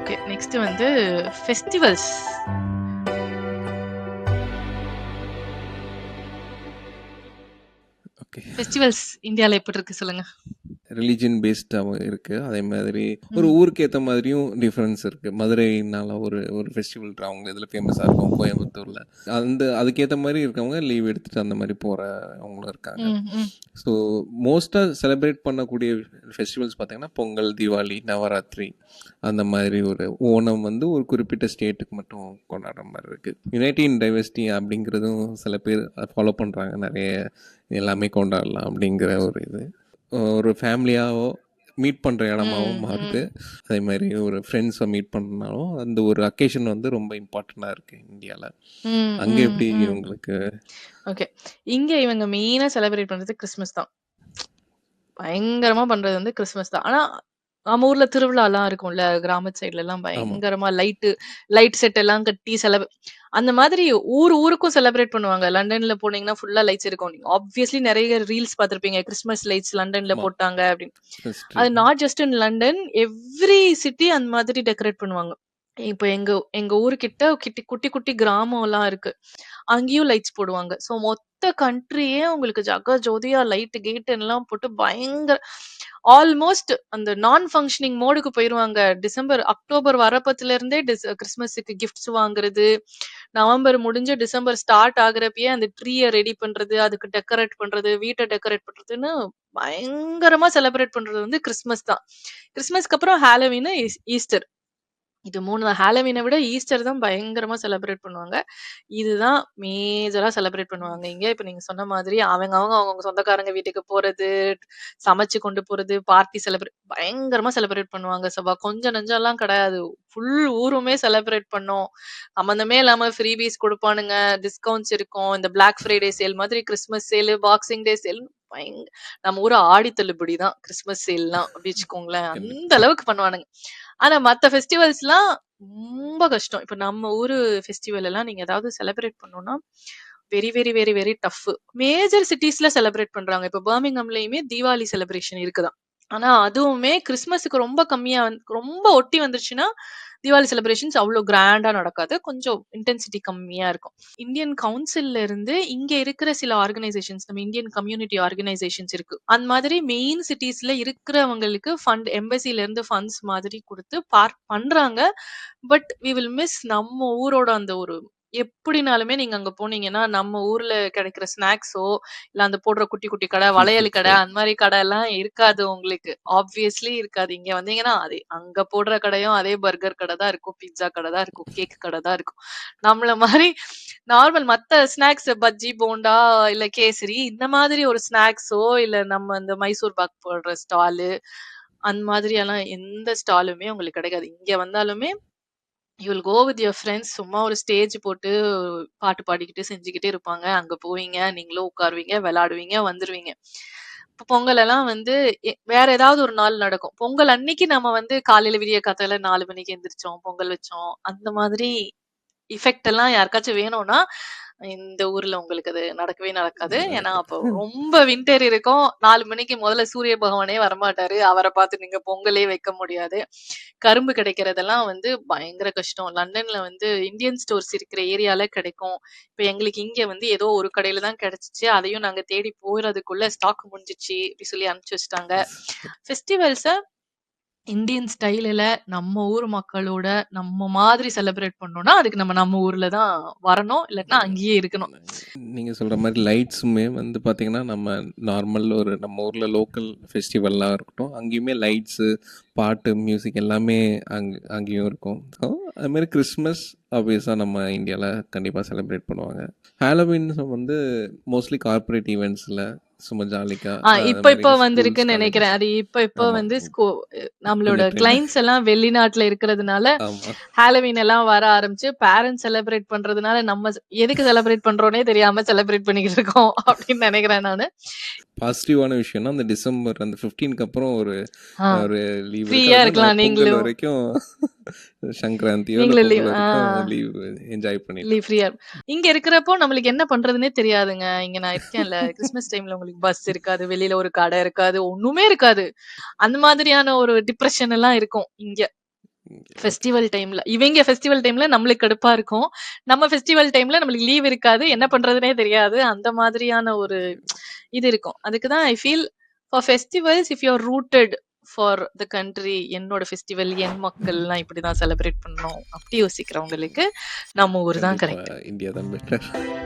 Okay. Next வந்து festivals. Okay. Festivals இந்தியால எப்படி இருக்கு சொல்லுங்க? ரிலிஜன் பேஸ்டாகவும் இருக்குது. அதே மாதிரி ஒரு ம். ஊருக்கு ஏற்ற மாதிரியும் டிஃப்ரென்ஸ் இருக்குது. மதுரைனால ஒரு ஒரு ஃபெஸ்டிவல் அவங்க இதில் ஃபேமஸாக இருக்கும் கோயம்புத்தூரில். அதுக்கேற்ற மாதிரி இருக்கவங்க லீவ் எடுத்துகிட்டு அந்த மாதிரி போகிறவங்களும் இருக்காங்க. ம், ம். ஸோ மோஸ்ட்டாக செலிப்ரேட் பண்ணக்கூடிய ஃபெஸ்டிவல்ஸ் பார்த்திங்கன்னா பொங்கல், தீபாவளி, நவராத்திரி அந்த மாதிரி. ஒரு ஓணம் வந்து ஒரு குறிப்பிட்ட ஸ்டேட்டுக்கு மட்டும் கொண்டாடுற மாதிரி இருக்குது. யுனைட்டி இன் டைவர்சிட்டி அப்படிங்கிறதும் சில பேர் ஃபாலோ பண்ணுறாங்க. நிறைய எல்லாமே கொண்டாடலாம் அப்படிங்கிற ஒரு இது ஒரு ஃபேமிலியாவோ மீட் பண்ணுற இடமாவும் மாறுது. அதே மாதிரி ஒரு ஃப்ரெண்ட்ஸை மீட் பண்ணனாலும் அந்த ஒரு அக்கேஷன் வந்து ரொம்ப இம்பார்ட்டண்ட்டாக இருக்குது இந்தியாவில். அங்கே எப்படி உங்களுக்கு? ஓகே. இங்க இவங்க மெயினா செலிப்ரேட் பண்றது கிறிஸ்மஸ் தான். பயங்கரமா பண்றது வந்து கிறிஸ்மஸ் தான். ஆனா நம்ம ஊர்ல திருவிழாலாம் இருக்கும்ல, கிராமத்து சைட்லலாம் பயங்கரமா லைட் செட் எல்லாம் கட்டி அந்த மாதிரி ஊருக்கும் செலிப்ரேட் பண்ணுவாங்க. லண்டன்ல போனீங்கன்னா ஃபுல்லா லைட்ஸ் இருக்கும். நீங்க ஆப்வியஸ்லி நெறைய ரீல்ஸ் பார்த்திருப்பீங்க. கிறிஸ்மஸ் லைட்ஸ் லண்டன்ல ஆமாம், போட்டாங்க அப்படின்னு. ஹிஸ்ட்ரி. அது not just in London, every city அந்த மாதிரி டெக்கரேட் பண்ணுவாங்க. இப்ப எங்க எங்க ஊருகிட்ட குட்டி குட்டி கிராமம்லாம் இருக்கு. அங்கேயும் லைட்ஸ் போடுவாங்க. ஸோ மொத்த கண்ட்ரியே உங்களுக்கு ஜகஜோதியா லைட் கேட்லாம் போட்டு பயங்கர ஆல்மோஸ்ட் அந்த நான் ஃபங்ஷனிங் மோடுக்கு போயிருவாங்க. அக்டோபர் வரப்பத்துல இருந்தே கிறிஸ்மஸுக்கு கிஃப்ட்ஸ் வாங்குறது, நவம்பர் முடிஞ்சு டிசம்பர் ஸ்டார்ட் ஆகுறப்பயே அந்த ட்ரீய ரெடி பண்றது, அதுக்கு டெக்கரேட் பண்றது, வீட்ட டெக்கரேட் பண்றதுன்னு பயங்கரமா செலிப்ரேட் பண்றது வந்து கிறிஸ்மஸ் தான். கிறிஸ்மஸ்க்கு அப்புறம் ஹாலோவீன், ஈஸ்டர். இது 3 தான். ஹாலோவீன விட ஈஸ்டர் தான் பயங்கரமா செலிப்ரேட் பண்ணுவாங்க. இதுதான் மேஜரா செலிப்ரேட் பண்ணுவாங்க இங்க. இப்ப நீங்க சொன்ன மாதிரி அவங்கவங்க சொந்தக்காரங்க வீட்டுக்கு போறது, சமைச்சு கொண்டு போறது, பார்ட்டி பயங்கரமா செலிப்ரேட் பண்ணுவாங்க. கொஞ்சம் நெஞ்சம்லாம் கிடையாது. ஃபுல் ஊருமே செலிப்ரேட் பண்ணோம். சம்மந்தமே இல்லாம ஃப்ரீபீஸ் குடுப்பானுங்க, டிஸ்கவுண்ட்ஸ் இருக்கும். இந்த பிளாக் ஃப்ரைடே சேல் மாதிரி கிறிஸ்மஸ் சேலு, பாக்ஸிங் டே சேல் பயங் நம்ம ஊரு ஆடி தள்ளுபடி தான் கிறிஸ்மஸ் சேல்லாம் அப்படி வச்சுக்கோங்களேன். அந்த கண்டிப்பாக. அளவுக்கு பண்ணுவானுங்க. ஆனா மத்த ஃபெஸ்டிவல்ஸ்லாம் ரொம்ப கஷ்டம். இப்ப நம்ம ஊரு ஃபெஸ்டிவல் எல்லாம் நீங்க ஏதாவது செலிப்ரேட் பண்ணணும்னா, very, very, very, very tough. Major சிட்டீஸ்ல செலிப்ரேட் பண்றாங்க. இப்ப பர்மிங்ஹாம்லயுமே தீபாவளி செலிப்ரேஷன் இருக்குதாம். ஆனா அதுவுமே கிறிஸ்மஸ்க்கு ரொம்ப கம்மியா ரொம்ப ஒட்டி வந்துருச்சுன்னா, தீபாவளி செலிப்ரேஷன்ஸ் அவ்ளோ கிராண்டா நடக்காது. கொஞ்சம் இன்டென்சிட்டி கம்மியா இருக்கும். இந்தியன் கவுன்சில்ல இருந்து இங்க இருக்கிற சில ஆர்கனைசேஷன்ஸ், நம்ம இந்தியன் கம்யூனிட்டி ஆர்கனைசேஷன்ஸ் இருக்கு. அந்த மாதிரி மெயின் சிட்டீஸ்ல இருக்கிறவங்களுக்கு எம்பசில இருந்து ஃபண்ட்ஸ் மாதிரி குடுத்து பண்றாங்க. பட் வி வில் மிஸ் நம்ம ஊரோட அந்த ஒரு எப்படினாலுமே நீங்க அங்க போனீங்கன்னா, நம்ம ஊர்ல கிடைக்கிற ஸ்நாக்ஸோ, இல்ல அந்த போடுற குட்டி குட்டி கடை, சீ வளையல் ஃபுட்ஸோ. கடை அந்த மாரி கடைலாம் இருக்காது உங்களுக்கு. ஆப்வியஸ்லி இருக்காது. இங்க வந்தீங்கன்னா, அங்க போடுற கடையும் அதே பர்கர் கடை தான் இருக்கும், பீட்ஸா கடை தான் இருக்கும், கேக் கடை தான் இருக்கும். நம்மள மாரி நார்மல் மத்த ஸ்நாக்ஸ் பஜ்ஜி, போண்டா, இல்ல கேசரி இந்த மாதிரி ஒரு ஸ்நாக்ஸோ, இல்ல நம்ம இந்த மைசூர் பாக் போடுற ஸ்டாலு, அந்த மாதிரியெல்லாம் எந்த ஸ்டாலுமே உங்களுக்கு கிடைக்காது. இங்க வந்தாலுமே you will go with your friends. சும்மா ஒரு ஸ்டேஜ் போட்டு பாட்டு பாடிக்கிட்டு செஞ்சுக்கிட்டே இருப்பாங்க. அங்க போவீங்க, நீங்களும் உட்காருவீங்க, விளையாடுவீங்க, வந்துருவீங்க. இப்ப பொங்கல் எல்லாம் வந்து வேற ஏதாவது ஒரு நாள் நடக்கும். பொங்கல் அன்னைக்கு நம்ம வந்து காலையில விடிய காத்தால 4 மணிக்கு எந்திரிச்சோம், பொங்கல் வச்சோம். அந்த மாதிரி எஃபெக்ட் எல்லாம் யாருக்காச்சும் வேணும்னா, இந்த ஊர்ல உங்களுக்கு அது நடக்கவே நடக்காது. ஏன்னா, அப்போ ரொம்ப வின்டர் இருக்கும். 4 மணிக்கு முதல்ல சூரிய பகவானே வரமாட்டாரு. அவர பார்த்து நீங்க பொங்கலே வைக்க முடியாது. கரும்பு கிடைக்கிறதெல்லாம் வந்து பயங்கர கஷ்டம். லண்டன்ல வந்து இந்தியன் ஸ்டோர்ஸ் இருக்கிற ஏரியால கிடைக்கும். இப்ப எங்களுக்கு இங்க வந்து ஏதோ ஒரு கடையில தான் கிடைச்சுச்சு. அதையும் நாங்க தேடி போறதுக்குள்ள ஸ்டாக் முடிஞ்சுச்சு. அப்படி சொல்லி அனுப்பிச்சு வச்சுட்டாங்க. ஃபெஸ்டிவல்ஸ இந்தியன் ஸ்டைல்ல நம்ம ஊர் மக்களோட நம்ம மாதிரி செலிப்ரேட் பண்ணோம்னா, அதுக்கு நம்ம ஊர்ல தான் வரணும். இல்லாட்டினா அங்கேயே இருக்கணும். நீங்கள் சொல்கிற மாதிரி லைட்ஸுமே வந்து பார்த்திங்கன்னா நம்ம நார்மல் ஒரு நம்ம ஊரில் லோக்கல் ஃபெஸ்டிவல்லாம் இருக்கட்டும், அங்கேயுமே லைட்ஸு, பாட்டு, மியூசிக் எல்லாமே அங்கேயும் இருக்கும். ஸோ அதுமாரி கிறிஸ்மஸ் ஆப்வியஸாக நம்ம இந்தியாவில் கண்டிப்பாக செலிப்ரேட் பண்ணுவாங்க. ஹாலோவீன் வந்து மோஸ்ட்லி கார்ப்பரேட் ஈவெண்ட்ஸில் சும்மா ஜாலிக்கா அது இப்ப மாதிரி ஸ்கூல்ஸ், வந்திருக்குன்னு காலேஜஸ். நெனைக்கிறேன். அது இப்ப ஆமாம், வந்து நம்மளோட கொஞ்சம் ட்ரெண்ட். கிளையண்ட்ஸ் எல்லாம் வெளிநாட்டுல இருக்கிறதுனால, ஆமாம். ஹாலோவீன் எல்லாம் வர ஆரம்பிச்சு, பேரண்ட்ஸ் செலிப்ரேட் பண்றதுனால, நம்ம எதுக்கு செலிப்ரேட் பண்றோம்னே தெரியாம செலிப்ரேட் பண்ணிக்கிட்டு இருக்கோம் அப்படின்னு நெனைக்கிறேன் நானு. பாசிட்டிவான விஷயம்னா அந்த டிசம்பர் அந்த 15க்கு அப்புறம் ஒரு ஆ ஒரு லீவ் இருக்குது. ஃப்ரீயா அதுக்கப்புறம் இருக்கலாம் பொங்கல் நீங்களும். வரைக்கும் சங்கராந்தியோ இல்லை நீங்களும் லீவ் பொங்கல் வரைக்கும் லீவ் என்ஜாய் பண்ணிட்டு லீவ் இருக்கோம். ஃப்ரீயா இங்க இருக்கிறப்போ நம்மளுக்கு என்ன பண்றதுன்னே தெரியாதுங்க. இங்க நான் இருக்கேன்ல, கிறிஸ்மஸ் டைம்ல உங்களுக்கு பஸ் இருக்காது, வெளியில ஒரு கடை இருக்காது, ஒண்ணுமே இருக்காது. அந்த மாதிரியான ஒரு டிப்ரஷன் எல்லாம் இருக்கும் இங்க. ஓகே. ஃபெஸ்டிவல் டைம்ல. இவைங்க ஃபெஸ்டிவல் டைம்ல நம்மளுக்கு கடுப்பா இருக்கும். நம்ம ஃபெஸ்டிவல் டைம்ல நம்மளுக்கு லீவ் இருக்காது. என்ன பண்றதுன்னே தெரியாது. அந்த மாதிரியான ஒரு இது இருக்கும். அதுக்கு தான் I feel for festivals if you are rooted for the country என்னோட ஃபெஸ்டிவல், என் மக்கள்லாம் இப்படிதான் செலிப்ரேட் பண்ணணும். அப்படி யோசிக்கிறவங்களுக்கு நம்ம ஊர் தான் கண்டிப்பா கரெக்ட். இந்தியா தான் பெட்டர்.